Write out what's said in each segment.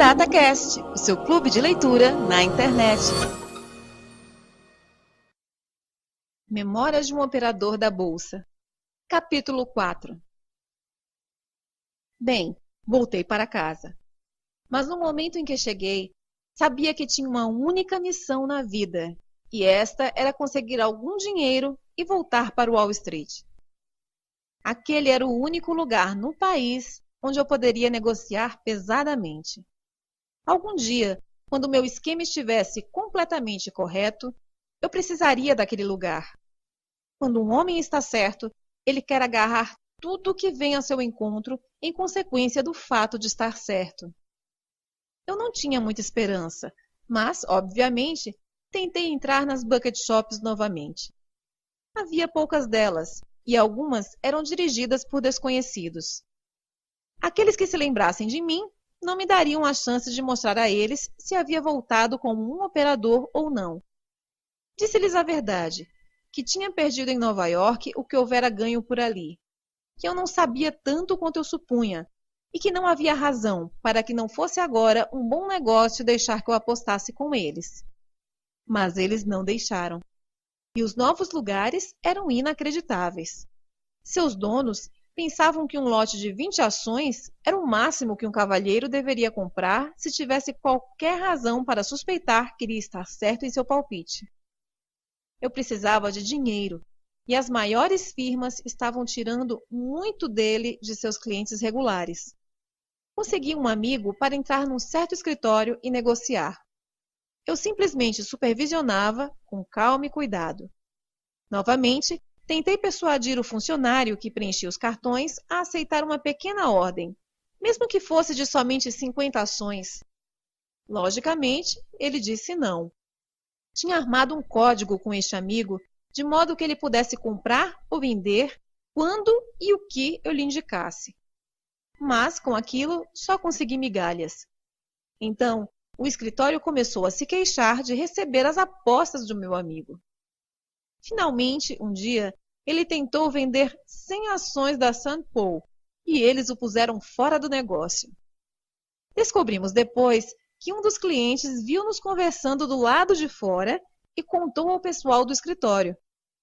LiterataCast, o seu clube de leitura na internet. Memórias de um operador da Bolsa. Capítulo 4. Bem, voltei para casa. Mas no momento em que cheguei, sabia que tinha uma única missão na vida, e esta era conseguir algum dinheiro e voltar para Wall Street. Aquele era o único lugar no país onde eu poderia negociar pesadamente. Algum dia, quando meu esquema estivesse completamente correto, eu precisaria daquele lugar. Quando um homem está certo, ele quer agarrar tudo que vem ao seu encontro em consequência do fato de estar certo. Eu não tinha muita esperança, mas, obviamente, tentei entrar nas bucket shops novamente. Havia poucas delas, e algumas eram dirigidas por desconhecidos. Aqueles que se lembrassem de mim não me dariam a chance de mostrar a eles se havia voltado como um operador ou não. Disse-lhes a verdade, que tinha perdido em Nova York o que houvera ganho por ali, que eu não sabia tanto quanto eu supunha, e que não havia razão para que não fosse agora um bom negócio deixar que eu apostasse com eles. Mas eles não deixaram. E os novos lugares eram inacreditáveis. Seus donos pensavam que um lote de 20 ações era o máximo que um cavalheiro deveria comprar se tivesse qualquer razão para suspeitar que iria estar certo em seu palpite. Eu precisava de dinheiro, e as maiores firmas estavam tirando muito dele de seus clientes regulares. Consegui um amigo para entrar num certo escritório e negociar. Eu simplesmente supervisionava com calma e cuidado. Novamente, tentei persuadir o funcionário que preenchia os cartões a aceitar uma pequena ordem, mesmo que fosse de somente 50 ações. Logicamente, ele disse não. Tinha armado um código com este amigo, de modo que ele pudesse comprar ou vender quando e o que eu lhe indicasse. Mas, com aquilo, só consegui migalhas. Então, o escritório começou a se queixar de receber as apostas do meu amigo. Finalmente, um dia, ele tentou vender 100 ações da St. Paul e eles o puseram fora do negócio. Descobrimos depois que um dos clientes viu-nos conversando do lado de fora e contou ao pessoal do escritório.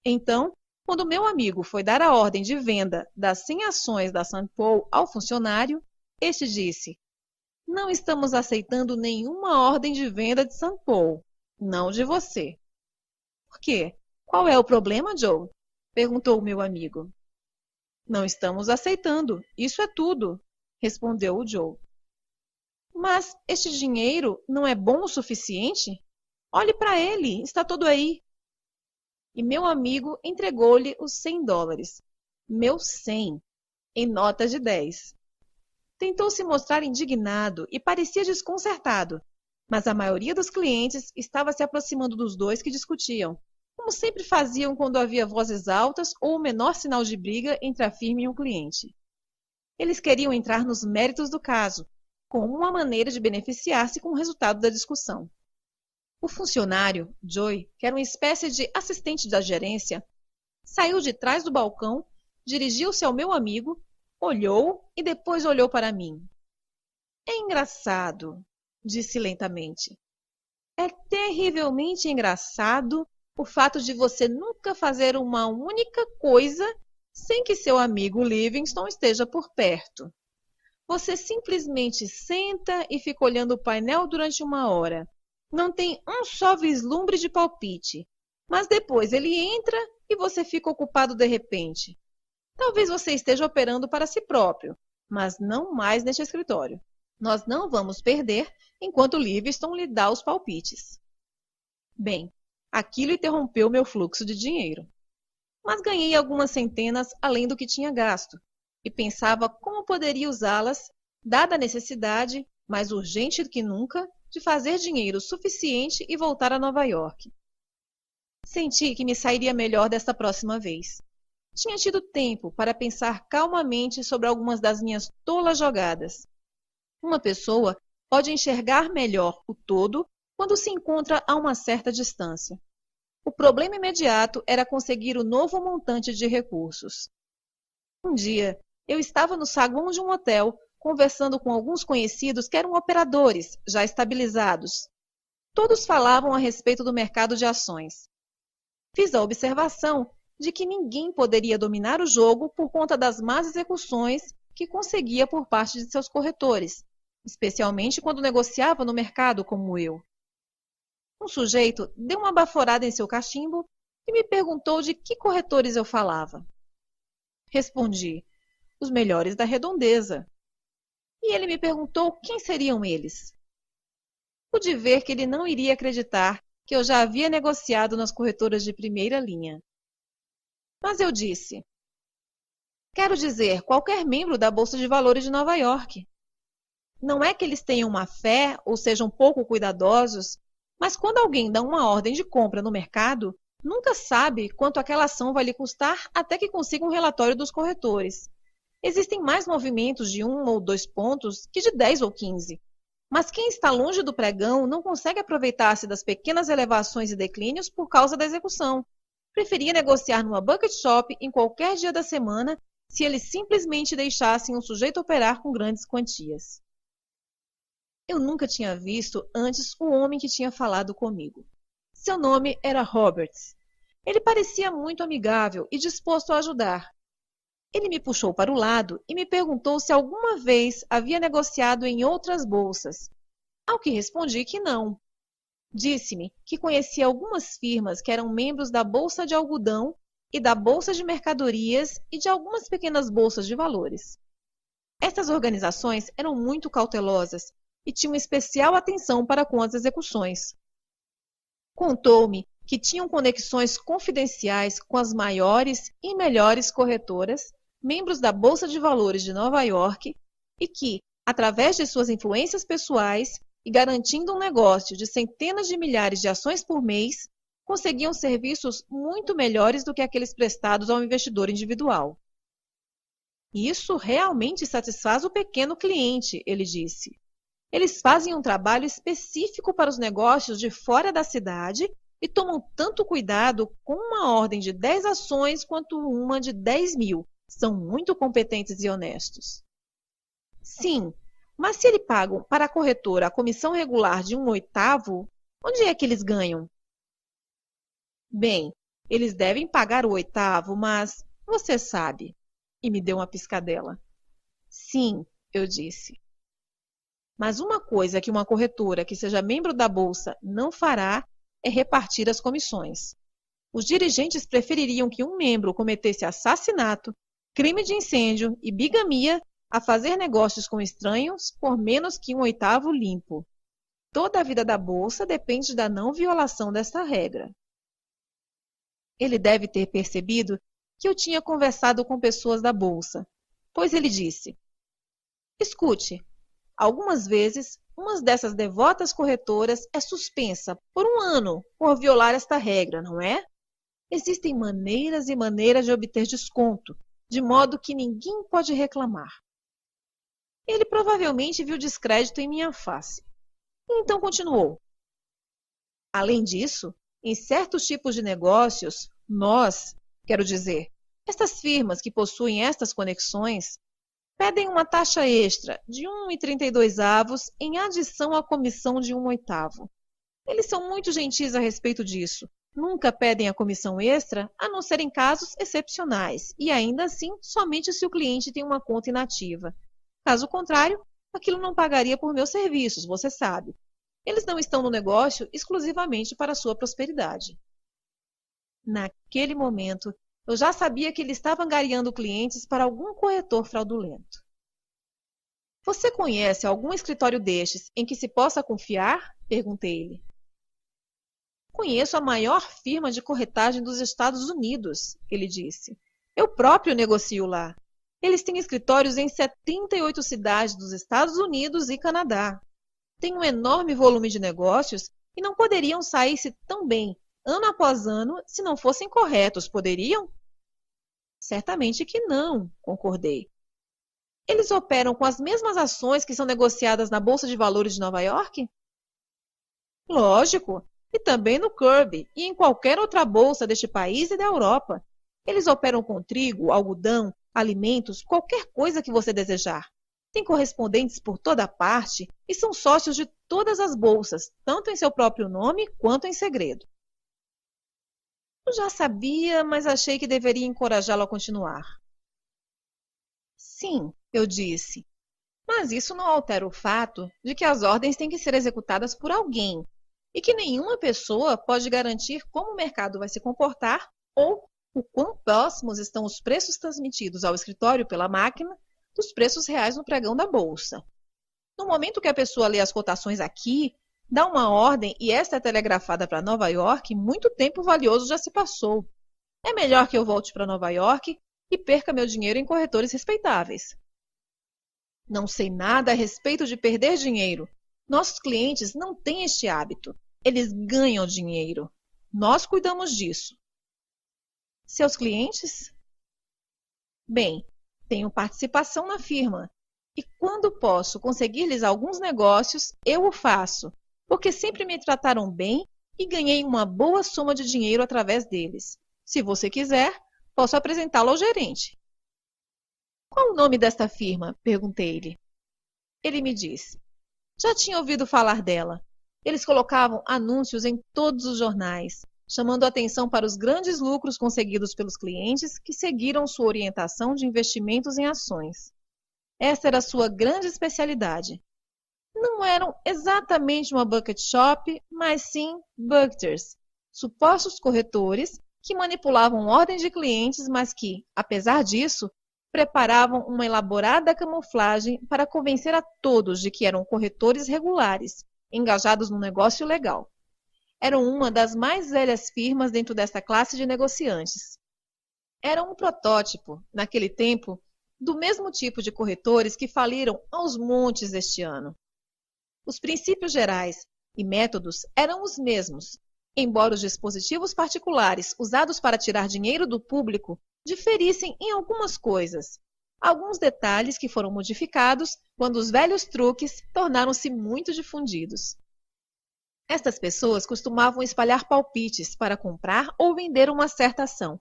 Então, quando meu amigo foi dar a ordem de venda das 100 ações da St. Paul ao funcionário, este disse: "Não estamos aceitando nenhuma ordem de venda de St. Paul, não de você." "Por quê? Qual é o problema, Joe?" perguntou o meu amigo. "Não estamos aceitando, isso é tudo", respondeu o Joe. "Mas este dinheiro não é bom o suficiente? Olhe para ele, está todo aí." E meu amigo entregou-lhe os $100, meus 100, em notas de 10. Tentou se mostrar indignado e parecia desconcertado, mas a maioria dos clientes estava se aproximando dos dois que discutiam, como sempre faziam quando havia vozes altas ou o menor sinal de briga entre a firma e um cliente. Eles queriam entrar nos méritos do caso, como uma maneira de beneficiar-se com o resultado da discussão. O funcionário, Joey, que era uma espécie de assistente da gerência, saiu de trás do balcão, dirigiu-se ao meu amigo, olhou e depois olhou para mim. "É engraçado", disse lentamente. "É terrivelmente engraçado o fato de você nunca fazer uma única coisa sem que seu amigo Livingston esteja por perto. Você simplesmente senta e fica olhando o painel durante uma hora. Não tem um só vislumbre de palpite, mas depois ele entra e você fica ocupado de repente. Talvez você esteja operando para si próprio, mas não mais neste escritório. Nós não vamos perder enquanto Livingston lhe dá os palpites." Bem, aquilo interrompeu meu fluxo de dinheiro. Mas ganhei algumas centenas além do que tinha gasto, e pensava como poderia usá-las, dada a necessidade, mais urgente do que nunca, de fazer dinheiro suficiente e voltar a Nova York. Senti que me sairia melhor desta próxima vez. Tinha tido tempo para pensar calmamente sobre algumas das minhas tolas jogadas. Uma pessoa pode enxergar melhor o todo quando se encontra a uma certa distância. O problema imediato era conseguir o novo montante de recursos. Um dia, eu estava no saguão de um hotel conversando com alguns conhecidos que eram operadores, já estabilizados. Todos falavam a respeito do mercado de ações. Fiz a observação de que ninguém poderia dominar o jogo por conta das más execuções que conseguia por parte de seus corretores, especialmente quando negociava no mercado como eu. Um sujeito deu uma baforada em seu cachimbo e me perguntou de que corretores eu falava. Respondi, os melhores da redondeza. E ele me perguntou quem seriam eles. Pude ver que ele não iria acreditar que eu já havia negociado nas corretoras de primeira linha. Mas eu disse, quero dizer, qualquer membro da Bolsa de Valores de Nova York. Não é que eles tenham má fé ou sejam pouco cuidadosos, mas quando alguém dá uma ordem de compra no mercado, nunca sabe quanto aquela ação vai lhe custar até que consiga um relatório dos corretores. Existem mais movimentos de 1 ou 2 pontos que de 10 ou 15. Mas quem está longe do pregão não consegue aproveitar-se das pequenas elevações e declínios por causa da execução. Preferia negociar numa bucket shop em qualquer dia da semana se eles simplesmente deixassem um sujeito operar com grandes quantias. Eu nunca tinha visto antes o homem que tinha falado comigo. Seu nome era Roberts. Ele parecia muito amigável e disposto a ajudar. Ele me puxou para o lado e me perguntou se alguma vez havia negociado em outras bolsas, ao que respondi que não. Disse-me que conhecia algumas firmas que eram membros da Bolsa de Algodão e da Bolsa de Mercadorias e de algumas pequenas bolsas de valores. Essas organizações eram muito cautelosas e tinham especial atenção para com as execuções. Contou-me que tinham conexões confidenciais com as maiores e melhores corretoras, membros da Bolsa de Valores de Nova York, e que, através de suas influências pessoais e garantindo um negócio de centenas de milhares de ações por mês, conseguiam serviços muito melhores do que aqueles prestados ao investidor individual. Isso realmente satisfaz o pequeno cliente, ele disse. Eles fazem um trabalho específico para os negócios de fora da cidade e tomam tanto cuidado com uma ordem de 10 ações quanto uma de 10.000. São muito competentes e honestos. Sim, mas se eles pagam para a corretora a comissão regular de 1/8, onde é que eles ganham? Bem, eles devem pagar o 8º, mas você sabe. E me deu uma piscadela. Sim, eu disse. Mas uma coisa que uma corretora que seja membro da bolsa não fará é repartir as comissões. Os dirigentes prefeririam que um membro cometesse assassinato, crime de incêndio e bigamia a fazer negócios com estranhos por menos que 1/8 limpo. Toda a vida da bolsa depende da não violação desta regra. Ele deve ter percebido que eu tinha conversado com pessoas da bolsa, pois ele disse, escute, algumas vezes, uma dessas devotas corretoras é suspensa por 1 ano por violar esta regra, não é? Existem maneiras e maneiras de obter desconto, de modo que ninguém pode reclamar. Ele provavelmente viu descrédito em minha face. E então continuou. Além disso, em certos tipos de negócios, quero dizer, estas firmas que possuem estas conexões, pedem uma taxa extra de 1,32 em adição à comissão de 1/8. Eles são muito gentis a respeito disso. Nunca pedem a comissão extra, a não ser em casos excepcionais, e ainda assim somente se o cliente tem uma conta inativa. Caso contrário, aquilo não pagaria por meus serviços, você sabe. Eles não estão no negócio exclusivamente para a sua prosperidade. Naquele momento, eu já sabia que ele estava angariando clientes para algum corretor fraudulento. Você conhece algum escritório destes em que se possa confiar? Perguntei-lhe. Conheço a maior firma de corretagem dos Estados Unidos, ele disse. Eu próprio negocio lá. Eles têm escritórios em 78 cidades dos Estados Unidos e Canadá. Têm um enorme volume de negócios e não poderiam sair-se tão bem, ano após ano, se não fossem corretos, poderiam? Certamente que não, concordei. Eles operam com as mesmas ações que são negociadas na Bolsa de Valores de Nova York? Lógico, e também no Kirby e em qualquer outra bolsa deste país e da Europa. Eles operam com trigo, algodão, alimentos, qualquer coisa que você desejar. Têm correspondentes por toda parte e são sócios de todas as bolsas, tanto em seu próprio nome quanto em segredo. Eu já sabia, mas achei que deveria encorajá-lo a continuar. Sim, eu disse, mas isso não altera o fato de que as ordens têm que ser executadas por alguém e que nenhuma pessoa pode garantir como o mercado vai se comportar ou o quão próximos estão os preços transmitidos ao escritório pela máquina dos preços reais no pregão da bolsa. No momento que a pessoa lê as cotações aqui, dá uma ordem e esta é telegrafada para Nova York, muito tempo valioso já se passou. É melhor que eu volte para Nova York e perca meu dinheiro em corretores respeitáveis. Não sei nada a respeito de perder dinheiro. Nossos clientes não têm este hábito. Eles ganham dinheiro. Nós cuidamos disso. Seus clientes? Bem, tenho participação na firma. E quando posso conseguir-lhes alguns negócios, eu o faço, porque sempre me trataram bem e ganhei uma boa soma de dinheiro através deles. Se você quiser, posso apresentá-lo ao gerente. Qual o nome desta firma? Perguntei-lhe. Ele me disse. Já tinha ouvido falar dela. Eles colocavam anúncios em todos os jornais, chamando a atenção para os grandes lucros conseguidos pelos clientes que seguiram sua orientação de investimentos em ações. Essa era a sua grande especialidade. Não eram exatamente uma bucket shop, mas sim bucketers, supostos corretores que manipulavam ordens de clientes, mas que, apesar disso, preparavam uma elaborada camuflagem para convencer a todos de que eram corretores regulares, engajados no negócio legal. Eram uma das mais velhas firmas dentro desta classe de negociantes. Eram um protótipo, naquele tempo, do mesmo tipo de corretores que faliram aos montes este ano. Os princípios gerais e métodos eram os mesmos, embora os dispositivos particulares usados para tirar dinheiro do público diferissem em algumas coisas, alguns detalhes que foram modificados quando os velhos truques tornaram-se muito difundidos. Estas pessoas costumavam espalhar palpites para comprar ou vender uma certa ação.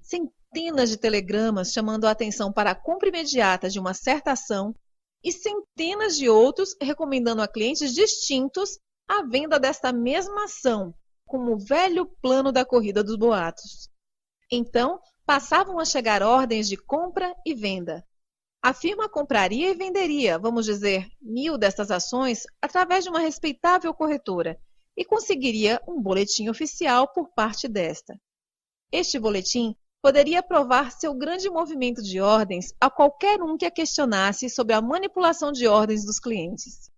Centenas de telegramas chamando a atenção para a compra imediata de uma certa ação e centenas de outros recomendando a clientes distintos a venda desta mesma ação, como o velho plano da corrida dos boatos. Então, passavam a chegar ordens de compra e venda. A firma compraria e venderia, vamos dizer, 1.000 destas ações através de uma respeitável corretora e conseguiria um boletim oficial por parte desta. Este boletim poderia provar seu grande movimento de ordens a qualquer um que a questionasse sobre a manipulação de ordens dos clientes.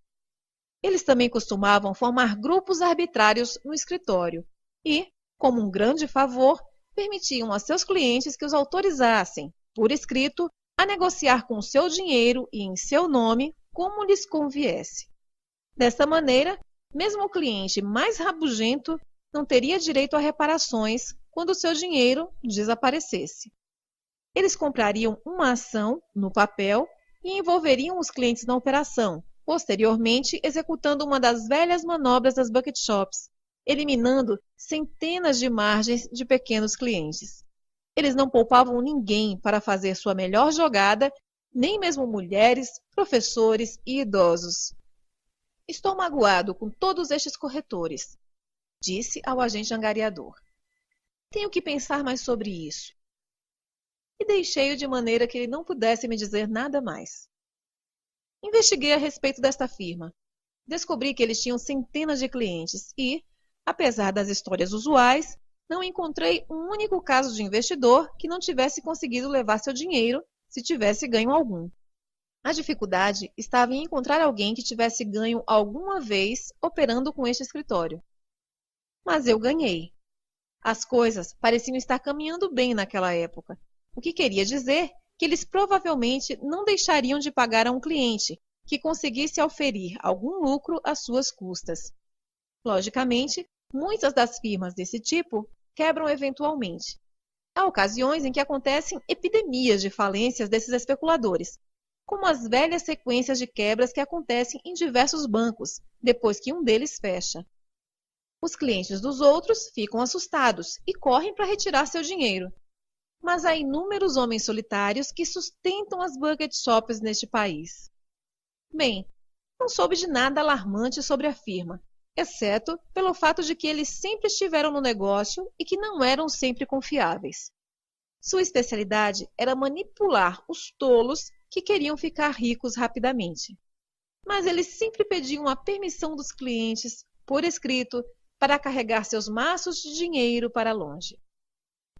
Eles também costumavam formar grupos arbitrários no escritório e, como um grande favor, permitiam a seus clientes que os autorizassem, por escrito, a negociar com seu dinheiro e em seu nome como lhes conviesse. Desta maneira, mesmo o cliente mais rabugento não teria direito a reparações quando seu dinheiro desaparecesse. Eles comprariam uma ação no papel e envolveriam os clientes na operação, posteriormente executando uma das velhas manobras das bucket shops, eliminando centenas de margens de pequenos clientes. Eles não poupavam ninguém para fazer sua melhor jogada, nem mesmo mulheres, professores e idosos. Estou magoado com todos estes corretores, disse ao agente angariador. Tenho que pensar mais sobre isso. E deixei-o de maneira que ele não pudesse me dizer nada mais. Investiguei a respeito desta firma. Descobri que eles tinham centenas de clientes e, apesar das histórias usuais, não encontrei um único caso de investidor que não tivesse conseguido levar seu dinheiro se tivesse ganho algum. A dificuldade estava em encontrar alguém que tivesse ganho alguma vez operando com este escritório. Mas eu ganhei. As coisas pareciam estar caminhando bem naquela época, o que queria dizer que eles provavelmente não deixariam de pagar a um cliente que conseguisse oferir algum lucro às suas custas. Logicamente, muitas das firmas desse tipo quebram eventualmente. Há ocasiões em que acontecem epidemias de falências desses especuladores, como as velhas sequências de quebras que acontecem em diversos bancos, depois que um deles fecha. Os clientes dos outros ficam assustados e correm para retirar seu dinheiro. Mas há inúmeros homens solitários que sustentam as bucket shops neste país. Bem, não soube de nada alarmante sobre a firma, exceto pelo fato de que eles sempre estiveram no negócio e que não eram sempre confiáveis. Sua especialidade era manipular os tolos que queriam ficar ricos rapidamente. Mas eles sempre pediam a permissão dos clientes, por escrito, para carregar seus maços de dinheiro para longe.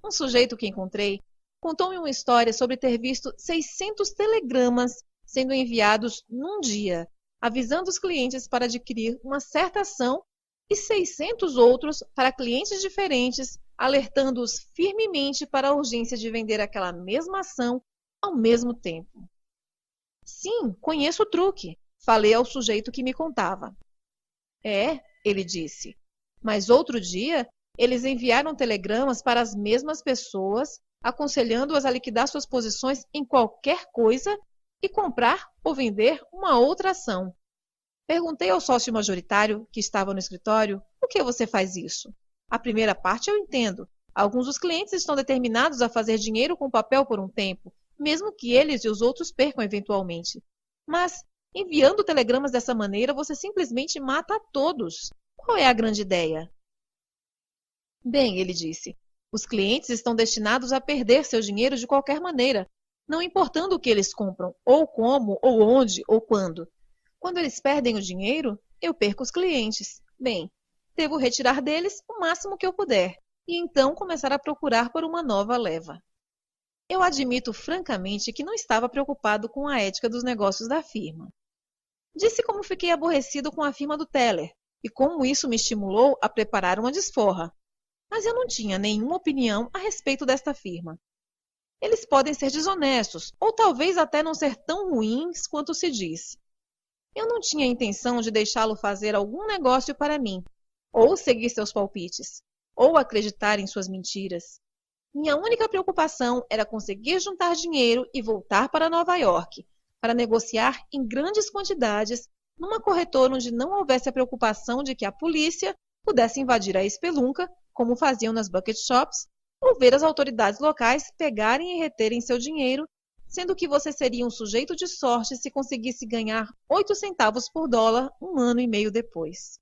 Um sujeito que encontrei contou-me uma história sobre ter visto 600 telegramas sendo enviados num dia, avisando os clientes para adquirir uma certa ação e 600 outros para clientes diferentes, alertando-os firmemente para a urgência de vender aquela mesma ação ao mesmo tempo. Sim, conheço o truque, falei ao sujeito que me contava. É, ele disse, mas outro dia eles enviaram telegramas para as mesmas pessoas, aconselhando-as a liquidar suas posições em qualquer coisa e comprar ou vender uma outra ação. Perguntei ao sócio majoritário, que estava no escritório, por que você faz isso? A primeira parte eu entendo. Alguns dos clientes estão determinados a fazer dinheiro com papel por um tempo, mesmo que eles e os outros percam eventualmente. Mas, enviando telegramas dessa maneira, você simplesmente mata a todos. Qual é a grande ideia? Bem, ele disse, os clientes estão destinados a perder seu dinheiro de qualquer maneira, não importando o que eles compram, ou como, ou onde, ou quando. Quando eles perdem o dinheiro, eu perco os clientes. Bem, devo retirar deles o máximo que eu puder, e então começar a procurar por uma nova leva. Eu admito francamente que não estava preocupado com a ética dos negócios da firma. Disse como fiquei aborrecido com a firma do Teller, e como isso me estimulou a preparar uma desforra. Mas eu não tinha nenhuma opinião a respeito desta firma. Eles podem ser desonestos, ou talvez até não ser tão ruins quanto se diz. Eu não tinha intenção de deixá-lo fazer algum negócio para mim, ou seguir seus palpites, ou acreditar em suas mentiras. Minha única preocupação era conseguir juntar dinheiro e voltar para Nova York, para negociar em grandes quantidades numa corretora onde não houvesse a preocupação de que a polícia pudesse invadir a espelunca, como faziam nas bucket shops, ou ver as autoridades locais pegarem e reterem seu dinheiro, sendo que você seria um sujeito de sorte se conseguisse ganhar 8 centavos por dólar um ano e meio depois.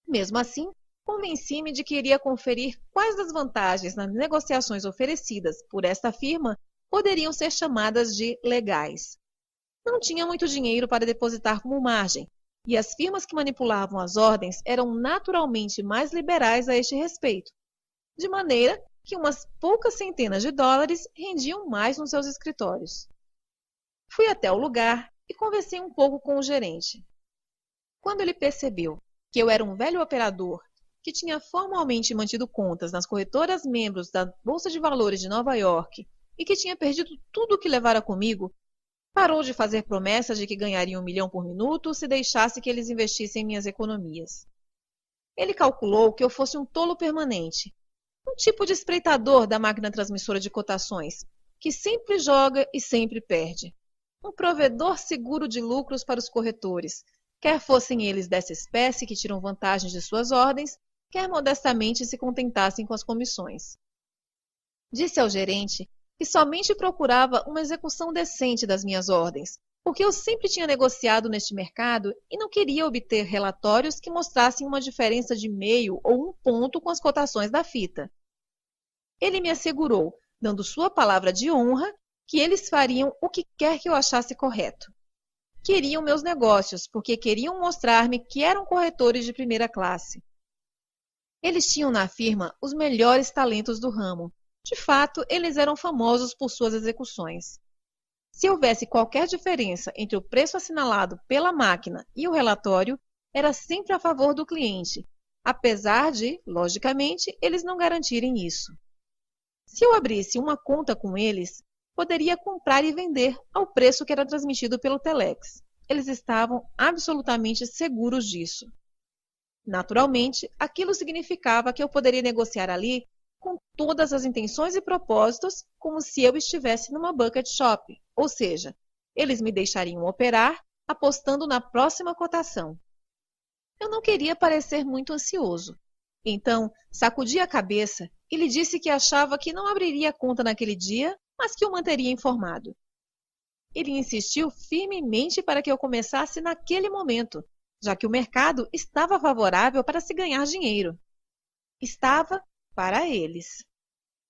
Mesmo assim, convenci-me de que iria conferir quais das vantagens nas negociações oferecidas por esta firma poderiam ser chamadas de legais. Não tinha muito dinheiro para depositar como margem, e as firmas que manipulavam as ordens eram naturalmente mais liberais a este respeito, de maneira que umas poucas centenas de dólares rendiam mais nos seus escritórios. Fui até o lugar e conversei um pouco com o gerente. Quando ele percebeu que eu era um velho operador que tinha formalmente mantido contas nas corretoras membros da Bolsa de Valores de Nova York e que tinha perdido tudo o que levara comigo, parou de fazer promessas de que ganharia 1 milhão por minuto se deixasse que eles investissem em minhas economias. Ele calculou que eu fosse um tolo permanente, um tipo de espreitador da máquina transmissora de cotações, que sempre joga e sempre perde. Um provedor seguro de lucros para os corretores, quer fossem eles dessa espécie que tiram vantagens de suas ordens, quer modestamente se contentassem com as comissões. Disse ao gerente que somente procurava uma execução decente das minhas ordens, porque eu sempre tinha negociado neste mercado e não queria obter relatórios que mostrassem uma diferença de meio ou 1 ponto com as cotações da fita. Ele me assegurou, dando sua palavra de honra, que eles fariam o que quer que eu achasse correto. Queriam meus negócios, porque queriam mostrar-me que eram corretores de primeira classe. Eles tinham na firma os melhores talentos do ramo. De fato, eles eram famosos por suas execuções. Se houvesse qualquer diferença entre o preço assinalado pela máquina e o relatório, era sempre a favor do cliente, apesar de, logicamente, eles não garantirem isso. Se eu abrisse uma conta com eles, poderia comprar e vender ao preço que era transmitido pelo telex. Eles estavam absolutamente seguros disso. Naturalmente, aquilo significava que eu poderia negociar ali com todas as intenções e propósitos, como se eu estivesse numa bucket shop, ou seja, eles me deixariam operar apostando na próxima cotação. Eu não queria parecer muito ansioso, então sacudi a cabeça e lhe disse que achava que não abriria a conta naquele dia, mas que o manteria informado. Ele insistiu firmemente para que eu começasse naquele momento, já que o mercado estava favorável para se ganhar dinheiro. Estava para eles.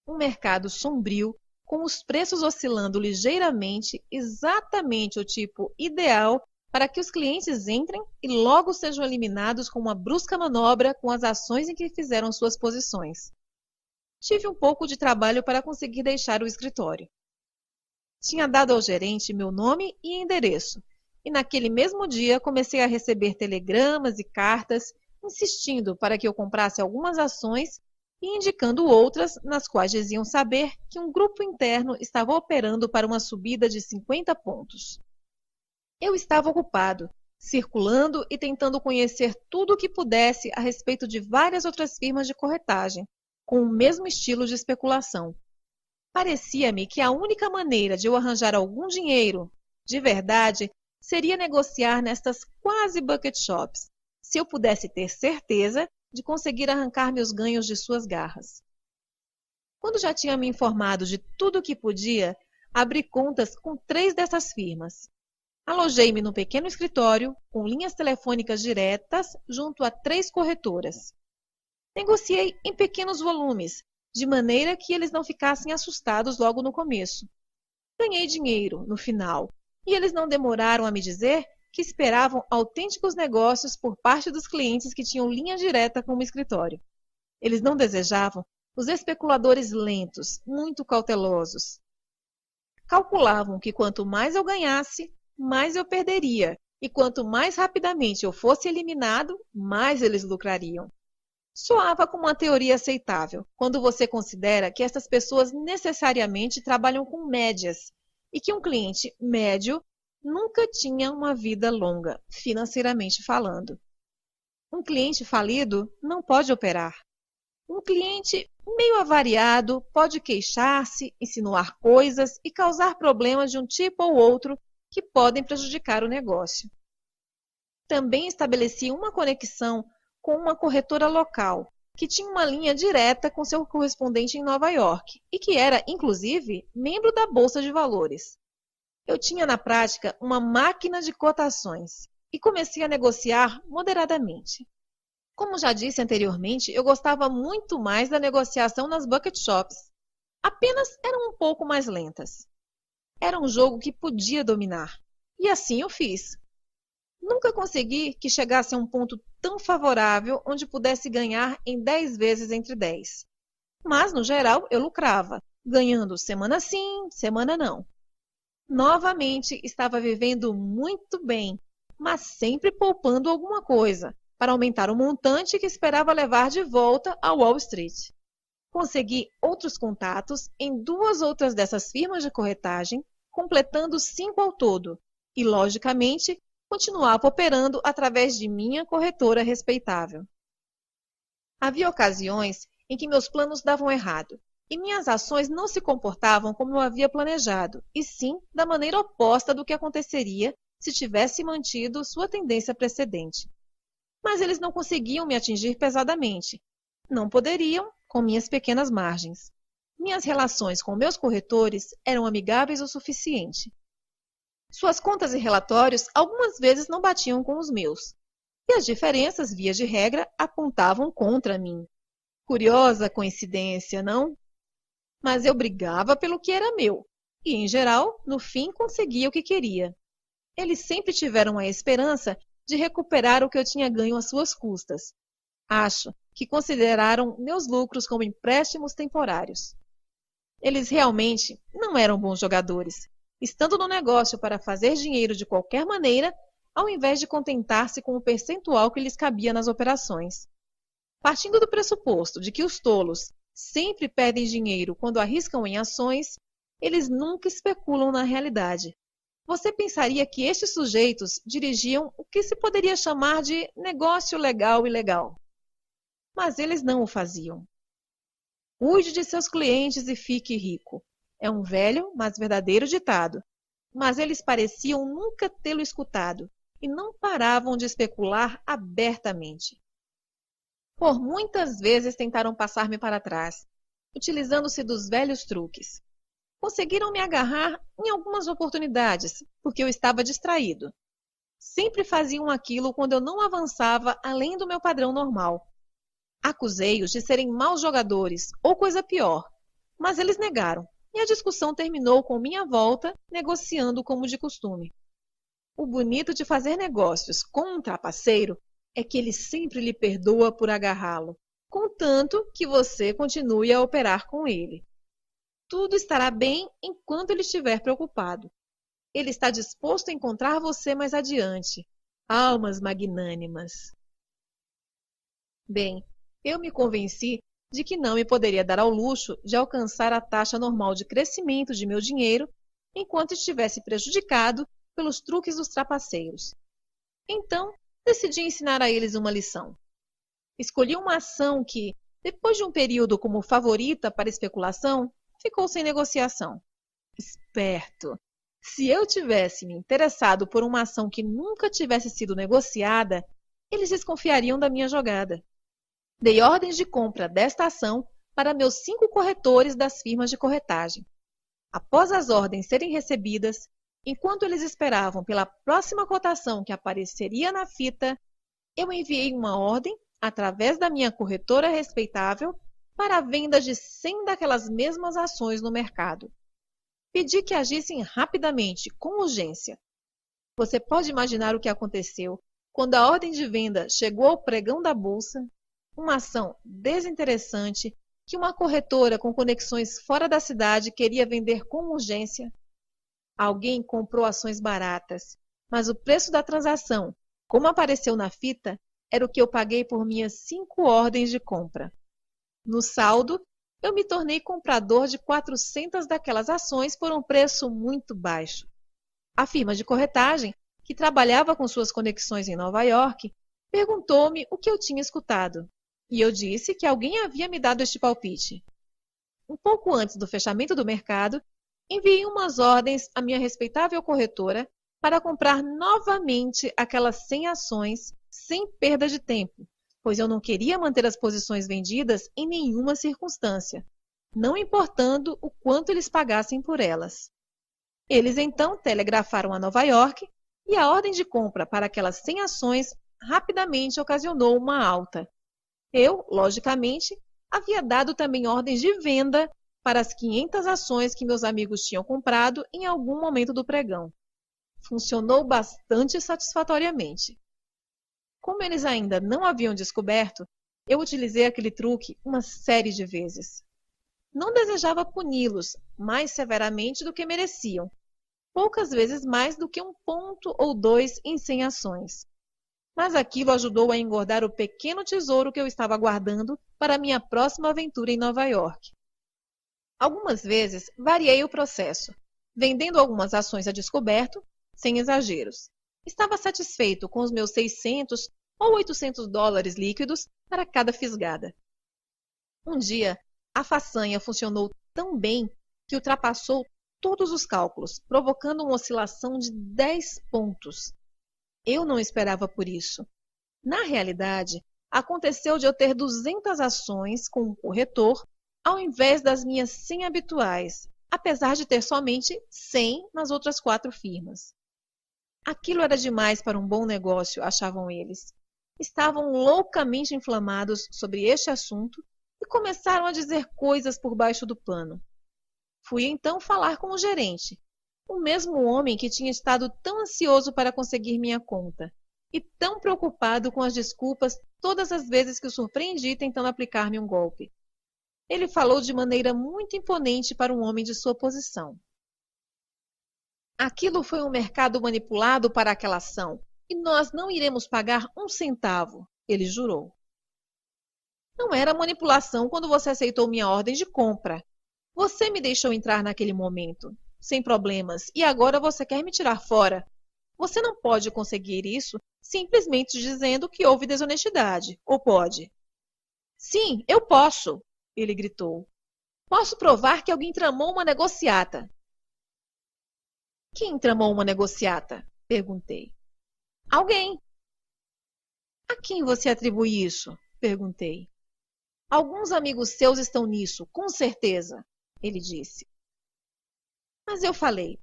Um mercado sombrio, com os preços oscilando ligeiramente, exatamente o tipo ideal para que os clientes entrem e logo sejam eliminados com uma brusca manobra com as ações em que fizeram suas posições. Tive um pouco de trabalho para conseguir deixar o escritório. Tinha dado ao gerente meu nome e endereço, e naquele mesmo dia comecei a receber telegramas e cartas insistindo para que eu comprasse algumas ações e indicando outras nas quais diziam saber que um grupo interno estava operando para uma subida de 50 pontos. Eu estava ocupado, circulando e tentando conhecer tudo o que pudesse a respeito de várias outras firmas de corretagem, com o mesmo estilo de especulação. Parecia-me que a única maneira de eu arranjar algum dinheiro, de verdade, seria negociar nestas quase bucket shops, se eu pudesse ter certeza de conseguir arrancar meus ganhos de suas garras. Quando já tinha me informado de tudo o que podia, abri contas com 3 dessas firmas. Alojei-me num pequeno escritório, com linhas telefônicas diretas, junto a 3 corretoras. Negociei em pequenos volumes, de maneira que eles não ficassem assustados logo no começo. Ganhei dinheiro, no final, e eles não demoraram a me dizer que esperavam autênticos negócios por parte dos clientes que tinham linha direta com o escritório. Eles não desejavam os especuladores lentos, muito cautelosos. Calculavam que quanto mais eu ganhasse, mais eu perderia, e quanto mais rapidamente eu fosse eliminado, mais eles lucrariam. Soava como uma teoria aceitável, quando você considera que essas pessoas necessariamente trabalham com médias, e que um cliente médio nunca tinha uma vida longa, financeiramente falando. Um cliente falido não pode operar. Um cliente meio avariado pode queixar-se, insinuar coisas e causar problemas de um tipo ou outro que podem prejudicar o negócio. Também estabeleci uma conexão com uma corretora local, que tinha uma linha direta com seu correspondente em Nova York e que era, inclusive, membro da Bolsa de Valores. Eu tinha, na prática, uma máquina de cotações e comecei a negociar moderadamente. Como já disse anteriormente, eu gostava muito mais da negociação nas bucket shops. Apenas eram um pouco mais lentas. Era um jogo que podia dominar, e assim eu fiz. Nunca consegui que chegasse a um ponto tão favorável onde pudesse ganhar em 10 vezes entre 10. Mas, no geral, eu lucrava, ganhando semana sim, semana não. Novamente, estava vivendo muito bem, mas sempre poupando alguma coisa, para aumentar o montante que esperava levar de volta a Wall Street. Consegui outros contatos em 2 outras dessas firmas de corretagem, completando 5 ao todo, e, logicamente, continuava operando através de minha corretora respeitável. Havia ocasiões em que meus planos davam errado, e minhas ações não se comportavam como eu havia planejado, e sim da maneira oposta do que aconteceria se tivesse mantido sua tendência precedente. Mas eles não conseguiam me atingir pesadamente. Não poderiam, com minhas pequenas margens. Minhas relações com meus corretores eram amigáveis o suficiente. Suas contas e relatórios algumas vezes não batiam com os meus, e as diferenças, via de regra, apontavam contra mim. Curiosa coincidência, não? Mas eu brigava pelo que era meu, e, em geral, no fim conseguia o que queria. Eles sempre tiveram a esperança de recuperar o que eu tinha ganho às suas custas. Acho que consideraram meus lucros como empréstimos temporários. Eles realmente não eram bons jogadores, estando no negócio para fazer dinheiro de qualquer maneira, ao invés de contentar-se com o percentual que lhes cabia nas operações. Partindo do pressuposto de que os tolos sempre perdem dinheiro quando arriscam em ações, eles nunca especulam na realidade. Você pensaria que estes sujeitos dirigiam o que se poderia chamar de negócio legal e legal. Mas eles não o faziam. Cuide de seus clientes e fique rico. É um velho, mas verdadeiro ditado. Mas eles pareciam nunca tê-lo escutado e não paravam de especular abertamente. Por muitas vezes tentaram passar-me para trás, utilizando-se dos velhos truques. conseguiram me agarrar em algumas oportunidades, porque eu estava distraído. Sempre faziam aquilo quando eu não avançava além do meu padrão normal. Acusei-os de serem maus jogadores ou coisa pior, mas eles negaram, e a discussão terminou com minha volta, negociando como de costume. O bonito de fazer negócios com um trapaceiro é que ele sempre lhe perdoa por agarrá-lo, contanto que você continue a operar com ele. Tudo estará bem enquanto ele estiver preocupado. Ele está disposto a encontrar você mais adiante. Almas magnânimas. Bem, eu me convenci de que não me poderia dar ao luxo de alcançar a taxa normal de crescimento de meu dinheiro enquanto estivesse prejudicado pelos truques dos trapaceiros. Então, decidi ensinar a eles uma lição. Escolhi uma ação que, depois de um período como favorita para especulação, ficou sem negociação. Esperto! Se eu tivesse me interessado por uma ação que nunca tivesse sido negociada, eles desconfiariam da minha jogada. Dei ordens de compra desta ação para meus 5 corretores das firmas de corretagem. Após as ordens serem recebidas, enquanto eles esperavam pela próxima cotação que apareceria na fita, eu enviei uma ordem, através da minha corretora respeitável, para a venda de 100 daquelas mesmas ações no mercado. Pedi que agissem rapidamente, com urgência. Você pode imaginar o que aconteceu quando a ordem de venda chegou ao pregão da bolsa? Uma ação desinteressante que uma corretora com conexões fora da cidade queria vender com urgência. Alguém comprou ações baratas, mas o preço da transação, como apareceu na fita, era o que eu paguei por minhas 5 ordens de compra. No saldo, eu me tornei comprador de 400 daquelas ações por um preço muito baixo. A firma de corretagem, que trabalhava com suas conexões em Nova York, perguntou-me o que eu tinha escutado, e eu disse que alguém havia me dado este palpite. Um pouco antes do fechamento do mercado, enviei umas ordens à minha respeitável corretora para comprar novamente aquelas 100 ações sem perda de tempo, pois eu não queria manter as posições vendidas em nenhuma circunstância, não importando o quanto eles pagassem por elas. Eles então telegrafaram a Nova York e a ordem de compra para aquelas 100 ações rapidamente ocasionou uma alta. Eu, logicamente, havia dado também ordens de venda para as 500 ações que meus amigos tinham comprado em algum momento do pregão. Funcionou bastante satisfatoriamente. Como eles ainda não haviam descoberto, eu utilizei aquele truque uma série de vezes. Não desejava puni-los mais severamente do que mereciam, poucas vezes mais do que 1 ponto ou 2 em 100 ações. Mas aquilo ajudou a engordar o pequeno tesouro que eu estava guardando para minha próxima aventura em Nova York. Algumas vezes variei o processo, vendendo algumas ações a descoberto, sem exageros. Estava satisfeito com os meus 600 ou 800 dólares líquidos para cada fisgada. Um dia, a façanha funcionou tão bem que ultrapassou todos os cálculos, provocando uma oscilação de 10 pontos. Eu não esperava por isso. Na realidade, aconteceu de eu ter 200 ações com um corretor ao invés das minhas 100 habituais, apesar de ter somente 100 nas outras 4 firmas. Aquilo era demais para um bom negócio, achavam eles. Estavam loucamente inflamados sobre este assunto e começaram a dizer coisas por baixo do pano. Fui então falar com o gerente, o mesmo homem que tinha estado tão ansioso para conseguir minha conta e tão preocupado com as desculpas todas as vezes que o surpreendi tentando aplicar-me um golpe. Ele falou de maneira muito imponente para um homem de sua posição. Aquilo foi um mercado manipulado para aquela ação e nós não iremos pagar 1 centavo, ele jurou. Não era manipulação quando você aceitou minha ordem de compra. Você me deixou entrar naquele momento, sem problemas, e agora você quer me tirar fora. Você não pode conseguir isso simplesmente dizendo que houve desonestidade, ou pode? Sim, eu posso, ele gritou. Posso provar que alguém tramou uma negociata. Quem tramou uma negociata? Perguntei. Alguém. A quem você atribui isso? Perguntei. Alguns amigos seus estão nisso, com certeza, ele disse. Mas eu falei: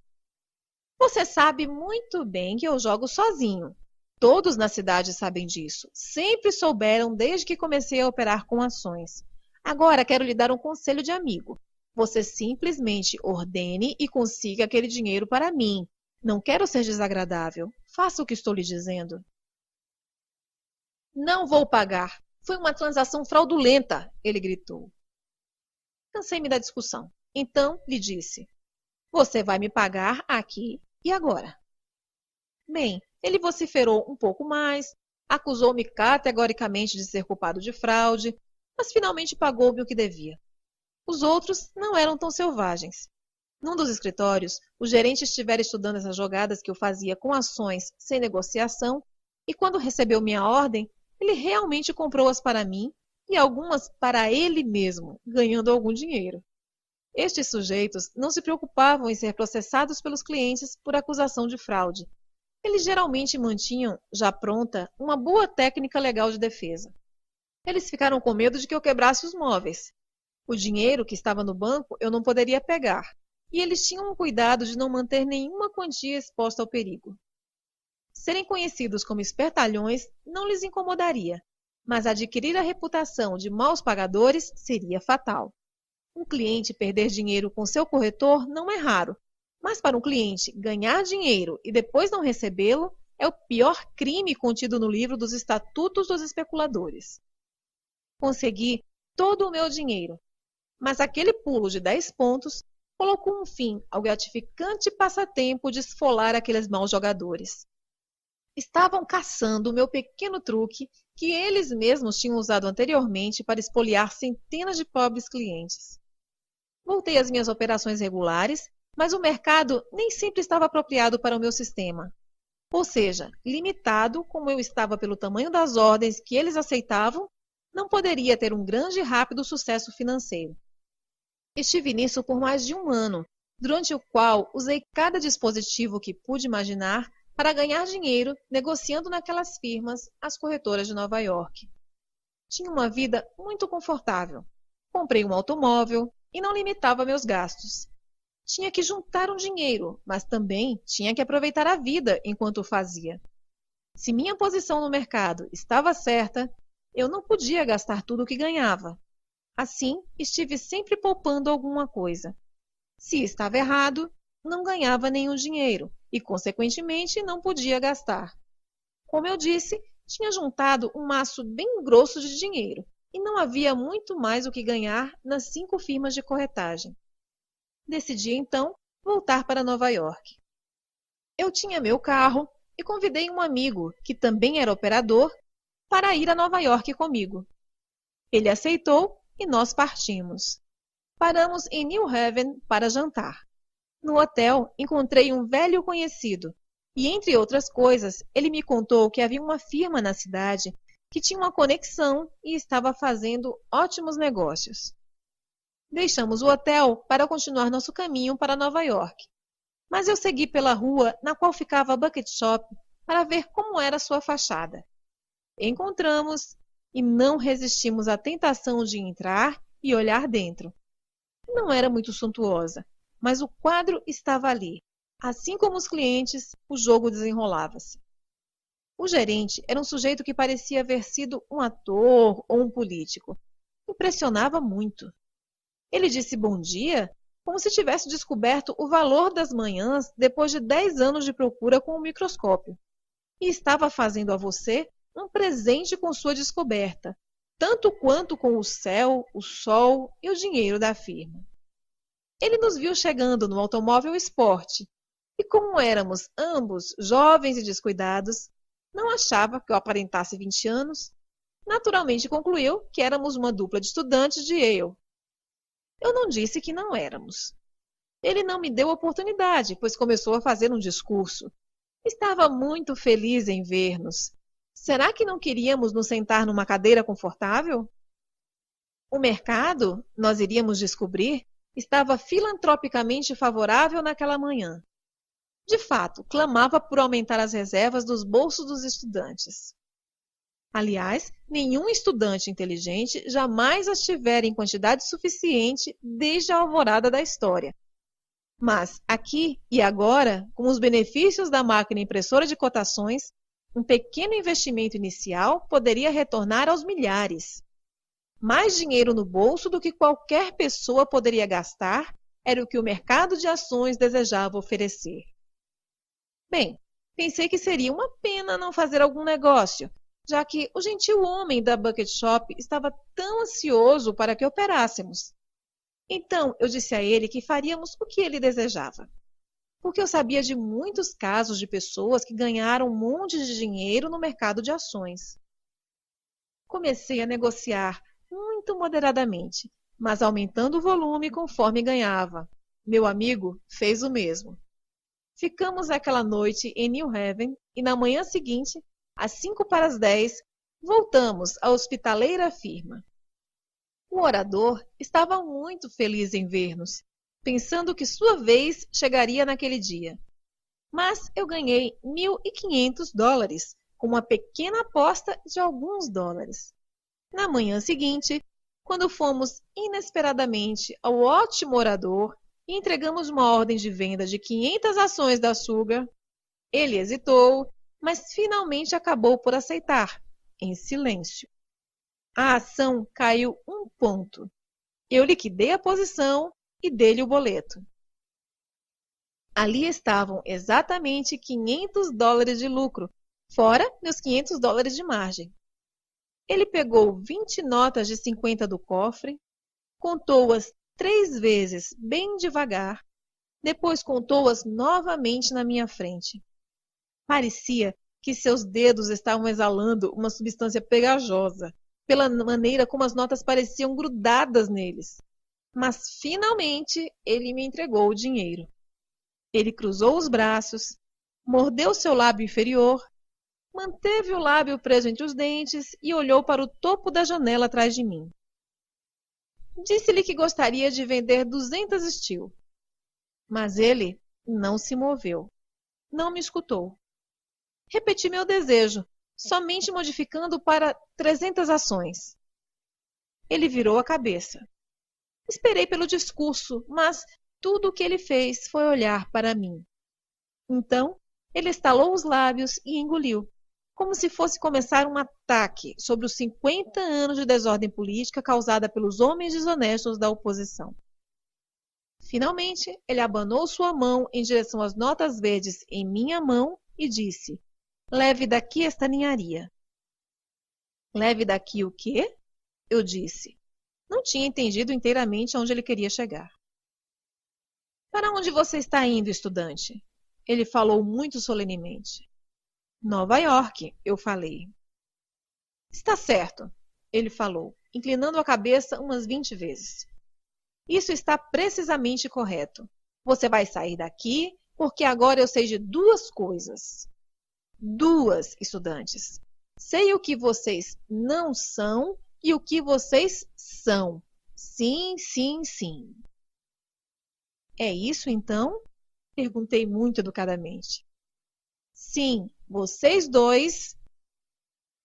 você sabe muito bem que eu jogo sozinho. Todos na cidade sabem disso. Sempre souberam desde que comecei a operar com ações. Agora quero lhe dar um conselho de amigo. Você simplesmente ordene e consiga aquele dinheiro para mim. Não quero ser desagradável. Faça o que estou lhe dizendo. Não vou pagar. Foi uma transação fraudulenta, ele gritou. Cansei-me da discussão. Então lhe disse: você vai me pagar aqui e agora. Bem, ele vociferou um pouco mais, acusou-me categoricamente de ser culpado de fraude, mas finalmente pagou-me o que devia. Os outros não eram tão selvagens. Num dos escritórios, o gerente estivera estudando essas jogadas que eu fazia com ações sem negociação, e quando recebeu minha ordem, ele realmente comprou-as para mim e algumas para ele mesmo, ganhando algum dinheiro. Estes sujeitos não se preocupavam em ser processados pelos clientes por acusação de fraude. Eles geralmente mantinham, já pronta, uma boa técnica legal de defesa. Eles ficaram com medo de que eu quebrasse os móveis. O dinheiro que estava no banco eu não poderia pegar, e eles tinham um cuidado de não manter nenhuma quantia exposta ao perigo. Serem conhecidos como espertalhões não lhes incomodaria, mas adquirir a reputação de maus pagadores seria fatal. Um cliente perder dinheiro com seu corretor não é raro, mas para um cliente ganhar dinheiro e depois não recebê-lo é o pior crime contido no livro dos Estatutos dos Especuladores. Consegui todo o meu dinheiro, mas aquele pulo de 10 pontos colocou um fim ao gratificante passatempo de esfolar aqueles maus jogadores. Estavam caçando o meu pequeno truque que eles mesmos tinham usado anteriormente para espoliar centenas de pobres clientes. Voltei às minhas operações regulares, mas o mercado nem sempre estava apropriado para o meu sistema. Ou seja, limitado como eu estava pelo tamanho das ordens que eles aceitavam, não poderia ter um grande e rápido sucesso financeiro. Estive nisso por mais de um ano, durante o qual usei cada dispositivo que pude imaginar para ganhar dinheiro negociando naquelas firmas as corretoras de Nova York. Tinha uma vida muito confortável. Comprei um automóvel e não limitava meus gastos. Tinha que juntar um dinheiro, mas também tinha que aproveitar a vida enquanto o fazia. Se minha posição no mercado estava certa, eu não podia gastar tudo o que ganhava. Assim, estive sempre poupando alguma coisa. Se estava errado, não ganhava nenhum dinheiro e, consequentemente, não podia gastar. Como eu disse, tinha juntado um maço bem grosso de dinheiro e não havia muito mais o que ganhar nas 5 firmas de corretagem. Decidi, então, voltar para Nova York. Eu tinha meu carro e convidei um amigo, que também era operador, para ir a Nova York comigo. Ele aceitou e nós partimos. Paramos em New Haven para jantar. No hotel, encontrei um velho conhecido e, entre outras coisas, ele me contou que havia uma firma na cidade que tinha uma conexão e estava fazendo ótimos negócios. Deixamos o hotel para continuar nosso caminho para Nova York, mas eu segui pela rua na qual ficava a Bucket Shop para ver como era sua fachada. Encontramos e não resistimos à tentação de entrar e olhar dentro. Não era muito suntuosa, mas o quadro estava ali. Assim como os clientes, o jogo desenrolava-se. O gerente era um sujeito que parecia haver sido um ator ou um político. Impressionava muito. Ele disse bom dia como se tivesse descoberto o valor das manhãs depois de 10 anos de procura com o microscópio. E estava fazendo a você um presente com sua descoberta, tanto quanto com o céu, o sol e o dinheiro da firma. Ele nos viu chegando no automóvel esporte e, como éramos ambos jovens e descuidados, não achava que eu aparentasse 20 anos. Naturalmente concluiu que éramos uma dupla de estudantes de Yale. Eu não disse que não éramos. Ele não me deu oportunidade, pois começou a fazer um discurso. Estava muito feliz em ver-nos. Será que não queríamos nos sentar numa cadeira confortável? O mercado, nós iríamos descobrir, estava filantropicamente favorável naquela manhã. De fato, clamava por aumentar as reservas dos bolsos dos estudantes. Aliás, nenhum estudante inteligente jamais as tivera em quantidade suficiente desde a alvorada da história. Mas aqui e agora, com os benefícios da máquina impressora de cotações, um pequeno investimento inicial poderia retornar aos milhares. Mais dinheiro no bolso do que qualquer pessoa poderia gastar era o que o mercado de ações desejava oferecer. Bem, pensei que seria uma pena não fazer algum negócio, já que o gentil homem da Bucket Shop estava tão ansioso para que operássemos. Então eu disse a ele que faríamos o que ele desejava, porque eu sabia de muitos casos de pessoas que ganharam um monte de dinheiro no mercado de ações. Comecei a negociar muito moderadamente, mas aumentando o volume conforme ganhava. Meu amigo fez o mesmo. Ficamos aquela noite em New Haven e na manhã seguinte, às 9:55, voltamos à hospitaleira firma. O orador estava muito feliz em ver-nos, pensando que sua vez chegaria naquele dia. Mas eu ganhei $1.500 com uma pequena aposta de alguns dólares. Na manhã seguinte, quando fomos inesperadamente ao ótimo orador e entregamos uma ordem de venda de 500 ações da Sugar, ele hesitou, mas finalmente acabou por aceitar, em silêncio. A ação caiu 1 ponto. Eu liquidei a posição e dei-lhe o boleto. Ali estavam exatamente $500 de lucro, fora meus $500 de margem. Ele pegou 20 notas de 50 do cofre, contou-as 3 vezes bem devagar, depois contou-as novamente na minha frente. Parecia que seus dedos estavam exalando uma substância pegajosa, pela maneira como as notas pareciam grudadas neles. Mas finalmente ele me entregou o dinheiro. Ele cruzou os braços, mordeu seu lábio inferior, manteve o lábio preso entre os dentes e olhou para o topo da janela atrás de mim. Disse-lhe que gostaria de vender 200 steel. Mas ele não se moveu. Não me escutou. Repeti meu desejo, somente modificando para 300 ações. Ele virou a cabeça. Esperei pelo discurso, mas tudo o que ele fez foi olhar para mim. Então, ele estalou os lábios e engoliu, como se fosse começar um ataque sobre os 50 anos de desordem política causada pelos homens desonestos da oposição. Finalmente, ele abanou sua mão em direção às notas verdes em minha mão e disse: "Leve daqui esta ninharia." "Leve daqui o quê?" eu disse. Não tinha entendido inteiramente aonde ele queria chegar. "Para onde você está indo, estudante?" Ele falou muito solenemente. "Nova York", eu falei. "Está certo", ele falou, inclinando a cabeça umas 20 vezes. "Isso está precisamente correto. Você vai sair daqui porque agora eu sei de 2 coisas. 2, estudantes. Sei o que vocês não são e o que vocês são. Sim, sim, sim." "É isso, então?" perguntei muito educadamente. "Sim, vocês 2...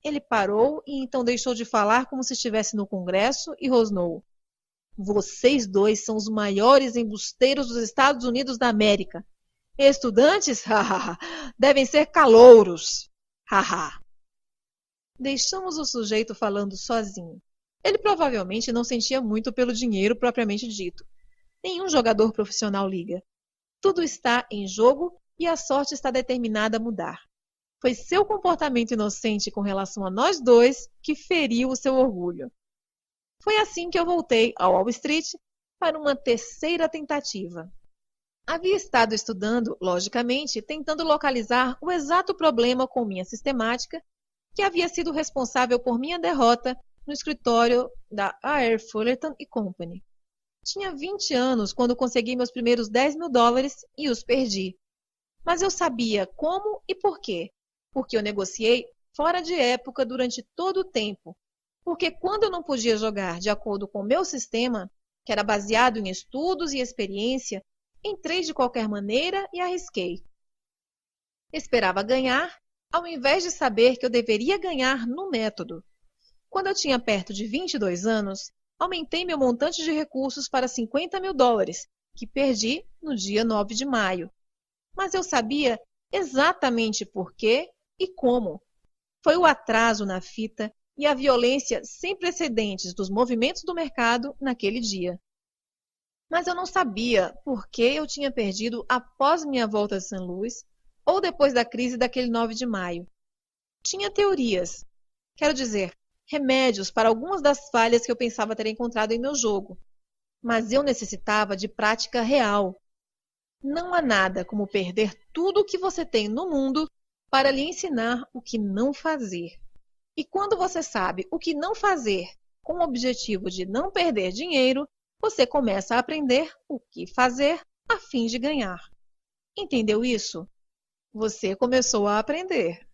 Ele parou e então deixou de falar como se estivesse no Congresso e rosnou: "Vocês 2 são os maiores embusteiros dos Estados Unidos da América. Estudantes, devem ser calouros. Deixamos o sujeito falando sozinho. Ele provavelmente não sentia muito pelo dinheiro propriamente dito. Nenhum jogador profissional liga. Tudo está em jogo e a sorte está determinada a mudar. Foi seu comportamento inocente com relação a nós 2 que feriu o seu orgulho. Foi assim que eu voltei ao Wall Street para uma 3ª tentativa. Havia estado estudando, logicamente, tentando localizar o exato problema com minha sistemática que havia sido responsável por minha derrota no escritório da A.R. Fullerton & Company. Tinha 20 anos quando consegui meus primeiros $10.000 e os perdi. Mas eu sabia como e por quê. Porque eu negociei fora de época durante todo o tempo. Porque quando eu não podia jogar de acordo com o meu sistema, que era baseado em estudos e experiência, entrei de qualquer maneira e arrisquei. Esperava ganhar, ao invés de saber que eu deveria ganhar no método. Quando eu tinha perto de 22 anos, aumentei meu montante de recursos para $50.000 que perdi no dia 9 de maio. Mas eu sabia exatamente por quê e como. Foi o atraso na fita e a violência sem precedentes dos movimentos do mercado naquele dia. Mas eu não sabia por que eu tinha perdido após minha volta a St. Louis ou depois da crise daquele 9 de maio. Tinha teorias, quero dizer, remédios para algumas das falhas que eu pensava ter encontrado em meu jogo, mas eu necessitava de prática real. Não há nada como perder tudo o que você tem no mundo para lhe ensinar o que não fazer. E quando você sabe o que não fazer com o objetivo de não perder dinheiro, você começa a aprender o que fazer a fim de ganhar. Entendeu isso? Você começou a aprender.